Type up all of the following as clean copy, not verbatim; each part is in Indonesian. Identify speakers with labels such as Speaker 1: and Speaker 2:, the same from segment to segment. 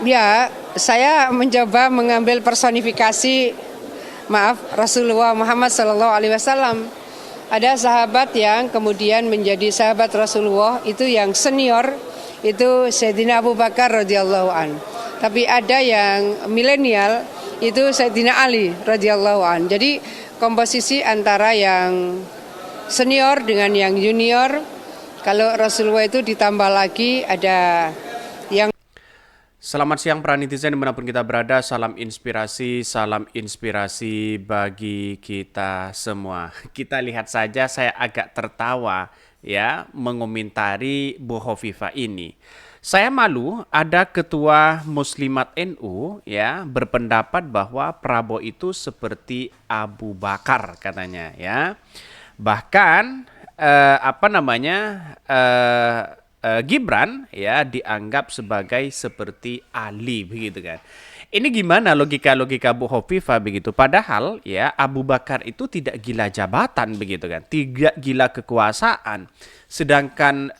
Speaker 1: Ya, saya mencoba mengambil personifikasi, Rasulullah Muhammad SAW. Ada sahabat yang kemudian menjadi sahabat Rasulullah itu yang senior, itu Sayyidina Abu Bakar radhiyallahu an. Tapi ada yang milenial, itu Sayyidina Ali radhiyallahu an. Jadi komposisi antara yang senior dengan yang junior. Kalau Rasulullah itu ditambah lagi ada yang.
Speaker 2: Selamat siang para netizen dimanapun kita berada, salam inspirasi bagi kita semua. Kita lihat saja, saya agak tertawa ya mengomentari Bu Hovifah ini. Saya malu ada ketua Muslimat NU ya berpendapat bahwa Prabowo itu seperti Abu Bakar katanya ya. Bahkan Gibran ya dianggap sebagai seperti Ali begitu kan. Ini gimana logika Bu Hovifah begitu? Padahal ya Abu Bakar itu tidak gila jabatan begitu kan, tidak gila kekuasaan. Sedangkan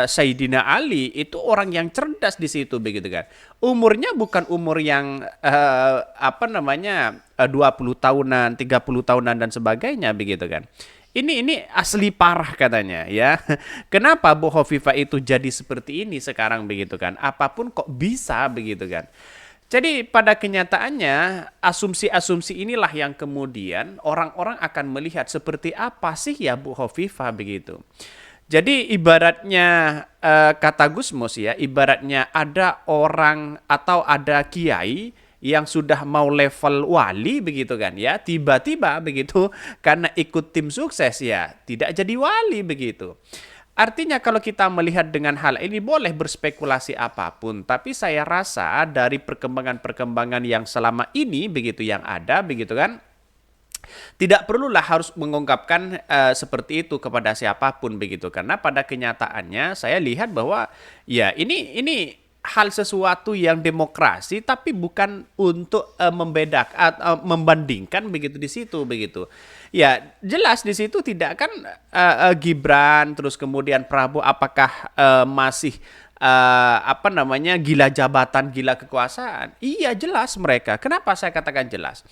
Speaker 2: Sayyidina Ali itu orang yang cerdas di situ begitu kan. Umurnya bukan umur yang 20 tahunan, 30 tahunan dan sebagainya begitu kan. Ini asli parah katanya ya. Kenapa Bu Hovifah itu jadi seperti ini sekarang begitu kan? Apapun kok bisa begitu kan? Jadi pada kenyataannya asumsi-asumsi inilah yang kemudian orang-orang akan melihat seperti apa sih ya Bu Hovifah begitu. Jadi ibaratnya kata Gus Mus ya, ibaratnya ada orang atau ada kiai yang sudah mau level wali begitu kan ya, tiba-tiba begitu karena ikut tim sukses ya tidak jadi wali begitu. Artinya kalau kita melihat dengan hal ini boleh berspekulasi apapun, tapi saya rasa dari perkembangan-perkembangan yang selama ini begitu yang ada begitu kan, tidak perlulah harus mengungkapkan seperti itu kepada siapapun begitu, karena pada kenyataannya saya lihat bahwa ya ini hal sesuatu yang demokrasi tapi bukan untuk membedakan atau membandingkan begitu di situ begitu. Ya, jelas di situ tidak kan Gibran terus kemudian Prabowo apakah masih gila jabatan, gila kekuasaan. Iya, jelas mereka. Kenapa saya katakan jelas?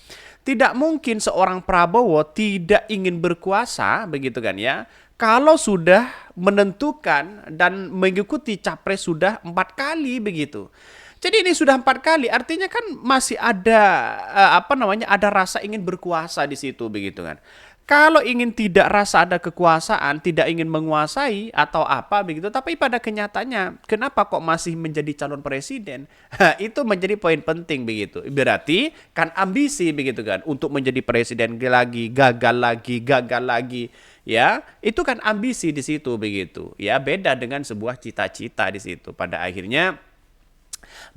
Speaker 2: Tidak mungkin seorang Prabowo tidak ingin berkuasa begitu kan ya. Kalau sudah menentukan dan mengikuti capres sudah 4 kali begitu. Jadi ini sudah 4 kali, artinya kan masih ada ada rasa ingin berkuasa di situ begitu kan. Kalau ingin tidak rasa ada kekuasaan, tidak ingin menguasai atau apa begitu, tapi pada kenyataannya kenapa kok masih menjadi calon presiden? Itu menjadi poin penting begitu. Berarti kan ambisi begitu kan untuk menjadi presiden lagi, gagal lagi. Ya, itu kan ambisi di situ begitu. Ya, beda dengan sebuah cita-cita di situ. Pada akhirnya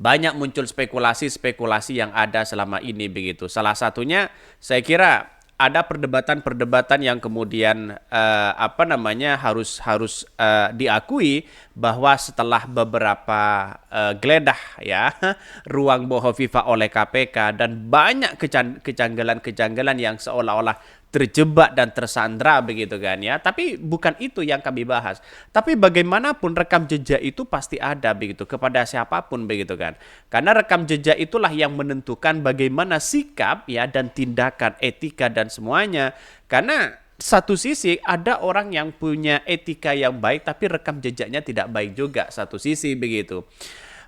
Speaker 2: banyak muncul spekulasi-spekulasi yang ada selama ini begitu. Salah satunya saya kira ada perdebatan-perdebatan yang kemudian harus diakui bahwa setelah beberapa geledah ya ruang Bu Hovifah oleh KPK dan banyak kejanggalan-kejanggalan yang seolah-olah terjebak dan tersandra begitu kan ya. Tapi bukan itu yang kami bahas. Tapi bagaimanapun rekam jejak itu pasti ada begitu kepada siapapun begitu kan. Karena rekam jejak itulah yang menentukan bagaimana sikap ya dan tindakan, etika dan semuanya. Karena satu sisi ada orang yang punya etika yang baik tapi rekam jejaknya tidak baik juga satu sisi begitu.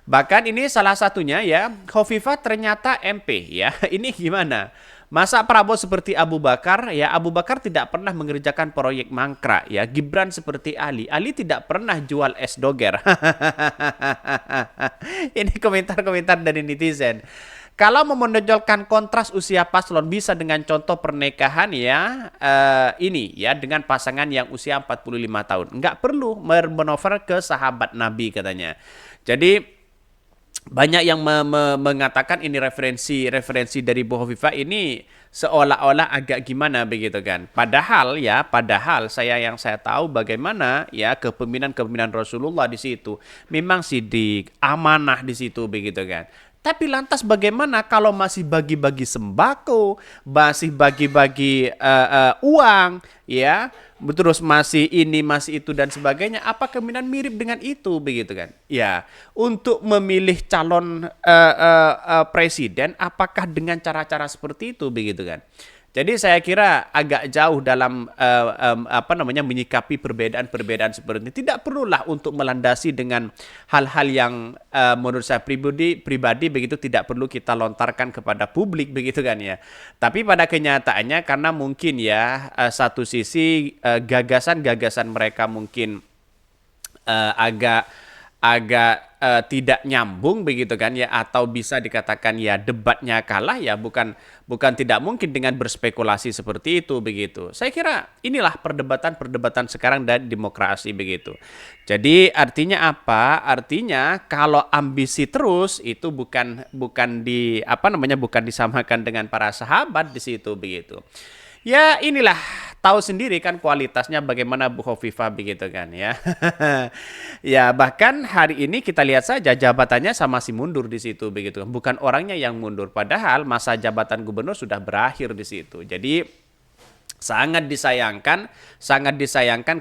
Speaker 2: Bahkan ini salah satunya ya, Hovifah ternyata MP ya. Ini gimana? Masa Prabowo seperti Abu Bakar ya, Abu Bakar tidak pernah mengerjakan proyek mangkrak ya. Gibran seperti Ali tidak pernah jual es doger. Ini komentar-komentar dari netizen. Kalau mau menonjolkan kontras usia paslon bisa dengan contoh pernikahan ya ini ya dengan pasangan yang usia 45 tahun. Nggak perlu bermanuver ke sahabat Nabi katanya. Jadi banyak yang mengatakan ini referensi dari Bu Hovifah ini seolah-olah agak gimana begitu kan. Padahal saya tahu bagaimana ya kepemimpinan Rasulullah di situ. Memang sidik, amanah di situ begitu kan. Tapi lantas bagaimana kalau masih bagi-bagi sembako, masih bagi-bagi uang, ya, terus masih ini, masih itu dan sebagainya? Apa kemungkinan mirip dengan itu, begitu kan? Ya, untuk memilih calon presiden, apakah dengan cara-cara seperti itu, begitu kan? Jadi saya kira agak jauh dalam menyikapi perbedaan-perbedaan seperti ini. Tidak perlulah untuk melandasi dengan hal-hal yang menurut saya pribadi begitu tidak perlu kita lontarkan kepada publik begitu kan ya. Tapi pada kenyataannya karena mungkin ya satu sisi gagasan-gagasan mereka mungkin agak agak tidak nyambung begitu kan ya, atau bisa dikatakan ya debatnya kalah ya, bukan tidak mungkin dengan berspekulasi seperti itu begitu. Saya kira inilah perdebatan sekarang dan demokrasi begitu. Jadi artinya apa? Artinya kalau ambisi terus itu bukan bukan disamakan dengan para sahabat di situ begitu. Ya inilah, tahu sendiri kan kualitasnya bagaimana Bu Hovifah begitu kan ya. Ya bahkan hari ini kita lihat saja jabatannya sama si mundur di situ begitu. Bukan orangnya yang mundur, padahal masa jabatan gubernur sudah berakhir di situ. Jadi sangat disayangkan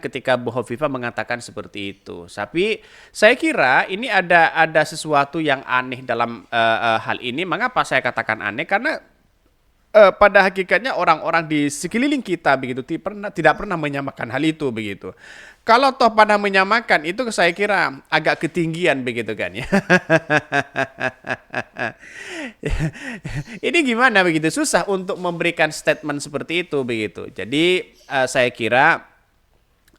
Speaker 2: ketika Bu Hovifah mengatakan seperti itu. Tapi saya kira ini ada sesuatu yang aneh dalam hal ini. Mengapa saya katakan aneh? Karena pada hakikatnya orang-orang di sekeliling kita begitu tidak pernah menyamakan hal itu begitu. Kalau toh pada menyamakan itu saya kira agak ketinggian begitu kan ya. Ini gimana begitu, susah untuk memberikan statement seperti itu begitu. Jadi saya kira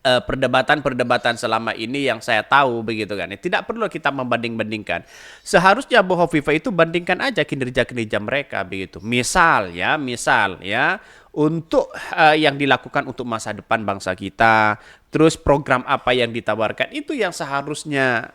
Speaker 2: perdebatan-perdebatan selama ini yang saya tahu begitu kan. Tidak perlu kita membanding-bandingkan. Seharusnya Bu Hovifah itu bandingkan aja kinerja-kinerja mereka begitu. Misal ya, untuk yang dilakukan untuk masa depan bangsa kita, terus program apa yang ditawarkan itu yang seharusnya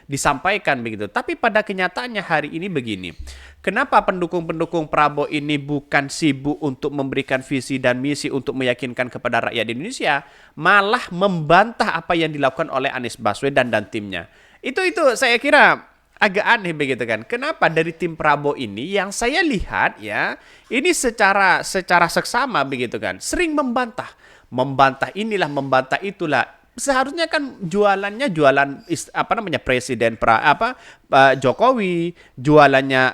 Speaker 2: disampaikan begitu. Tapi pada kenyataannya hari ini begini. Kenapa pendukung-pendukung Prabowo ini bukan sibuk untuk memberikan visi dan misi untuk meyakinkan kepada rakyat Indonesia, malah membantah apa yang dilakukan oleh Anies Baswedan dan timnya. Itu saya kira agak aneh begitu kan. Kenapa dari tim Prabowo ini yang saya lihat ya, ini secara seksama begitu kan, sering membantah inilah, membantah itulah. Seharusnya kan jualannya Presiden Jokowi, jualannya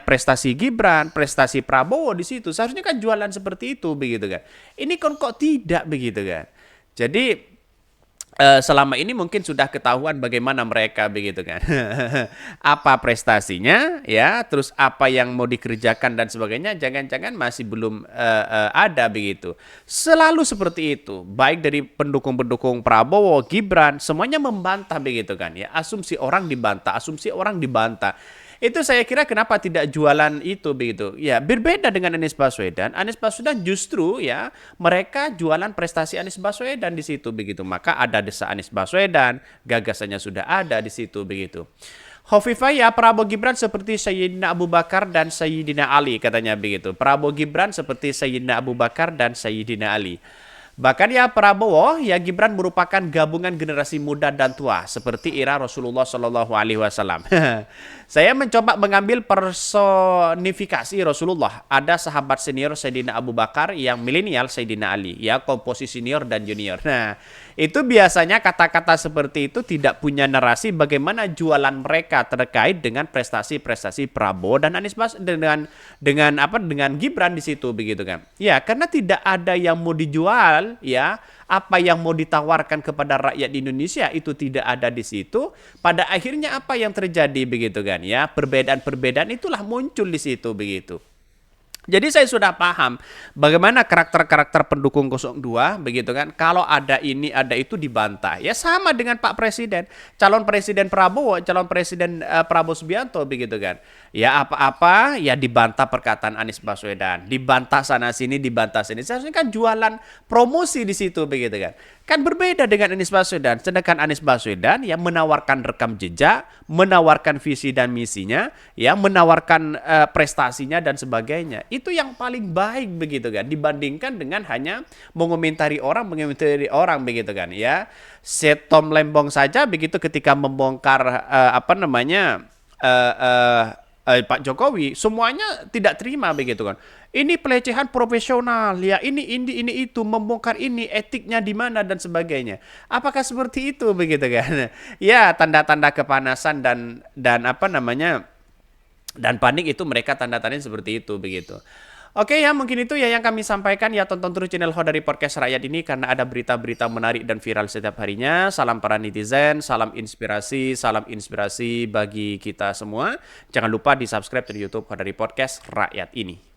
Speaker 2: prestasi Gibran, prestasi Prabowo di situ. Seharusnya kan jualan seperti itu begitu kan. Ini kok tidak begitu kan. Jadi selama ini mungkin sudah ketahuan bagaimana mereka begitu kan. Apa prestasinya ya, terus apa yang mau dikerjakan dan sebagainya, jangan-jangan masih belum ada begitu. Selalu seperti itu, baik dari pendukung-pendukung Prabowo, Gibran, semuanya membantah begitu kan ya. Asumsi orang dibantah. Itu saya kira kenapa tidak jualan itu begitu. Ya, berbeda dengan Anies Baswedan. Anies Baswedan justru ya mereka jualan prestasi Anies Baswedan di situ begitu. Maka ada desa Anies Baswedan, gagasannya sudah ada di situ begitu. Hovifah ya Prabowo Gibran seperti Sayyidina Abu Bakar dan Sayyidina Ali katanya begitu. Prabowo Gibran seperti Sayyidina Abu Bakar dan Sayyidina Ali. Bahkan ya Prabowo, ya Gibran merupakan gabungan generasi muda dan tua seperti era Rasulullah Shallallahu Alaihi Wasallam. Saya mencoba mengambil personifikasi Rasulullah. Ada sahabat senior Sayyidina Abu Bakar, yang milenial Sayyidina Ali, ya komposisi senior dan junior. Nah, itu biasanya kata-kata seperti itu tidak punya narasi bagaimana jualan mereka terkait dengan prestasi-prestasi Prabowo dan Anies Baswedan dengan Gibran di situ begitu kan. Ya, karena tidak ada yang mau dijual ya, apa yang mau ditawarkan kepada rakyat Indonesia itu tidak ada di situ. Pada akhirnya apa yang terjadi begitu kan ya, perbedaan-perbedaan itulah muncul di situ begitu. Jadi saya sudah paham bagaimana karakter-karakter pendukung 02 begitu kan. Kalau ada ini ada itu dibantah. Ya sama dengan Pak Presiden, calon Presiden Prabowo, calon Presiden Prabowo Subianto begitu kan. Ya apa-apa ya dibantah perkataan Anies Baswedan, dibantah sana sini, dibantah sini. Seharusnya kan jualan promosi di situ begitu kan. Kan berbeda dengan Anies Baswedan. Sedangkan Anies Baswedan yang menawarkan rekam jejak, menawarkan visi dan misinya, yang menawarkan prestasinya dan sebagainya. Itu yang paling baik begitu kan, dibandingkan dengan hanya mengomentari orang begitu kan ya. Setom Lembong saja begitu ketika membongkar Pak Jokowi, semuanya tidak terima begitu kan. Ini pelecehan profesional ya, ini itu, membongkar ini, etiknya di mana dan sebagainya. Apakah seperti itu begitu kan? Ya, tanda-tanda kepanasan dan panik itu mereka tanda-tandanya seperti itu begitu. Oke ya, mungkin itu ya yang kami sampaikan ya. Tonton terus channel Hodari Podcast Rakyat ini karena ada berita-berita menarik dan viral setiap harinya. Salam para netizen, salam inspirasi bagi kita semua. Jangan lupa di subscribe di YouTube Hodari Podcast Rakyat ini.